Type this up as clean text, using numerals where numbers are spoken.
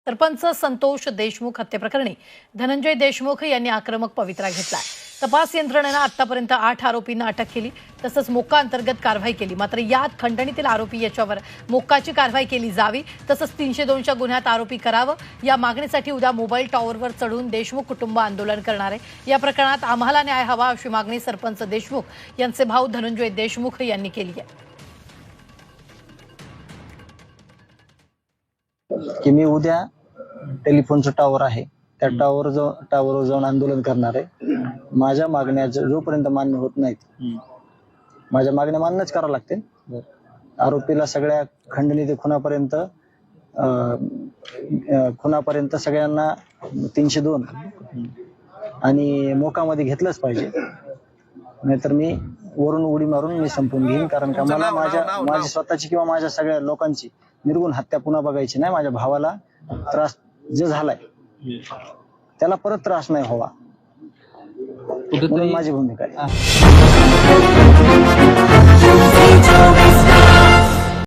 सरपंच संतोष देशमुख हत्येप्रकरणी धनंजय देशमुख यांनी आक्रमक पवित्रा घेतलाय। तपास यंत्रणेनं आतापर्यंत 8 आरोपींना अटक केली, तसंच मोक्का अंतर्गत कारवाई केली। मात्र यात खंडणीतील आरोपी याच्यावर मोक्काची कारवाई केली जावी, तसंच 302च्या गुन्ह्यात आरोपी करावं या मागणीसाठी उद्या मोबाईल टॉवरवर चढून देशमुख कुटुंब आंदोलन करणार आहे। या प्रकरणात आम्हाला न्याय हवा अशी मागणी सरपंच देशमुख यांचे भाऊ धनंजय देशमुख यांनी केली आहे। की मी उद्या टेलिफोनचं टावर आहे त्या टावरवर जाऊन आंदोलन करणार आहे। माझ्या मागण्या जोपर्यंत मान्य होत नाहीत, माझ्या मागण्या मान्यच करावं लागतील। आरोपीला सगळ्या खंडणी ते खुनापर्यंत सगळ्यांना 302 आणि मोकामध्ये घेतलंच पाहिजे, नाहीतर मी वरून उडी मारून मी संपून घेईन। कारण का मला माझी स्वतःची किंवा माझ्या सगळ्या लोकांची निर्गुण हत्या पुन्हा बघायची नाही। माझ्या भावाला त्रास जे झालाय त्याला परत त्रास नाही व्हावा, म्हणून माझी भूमिका आहे।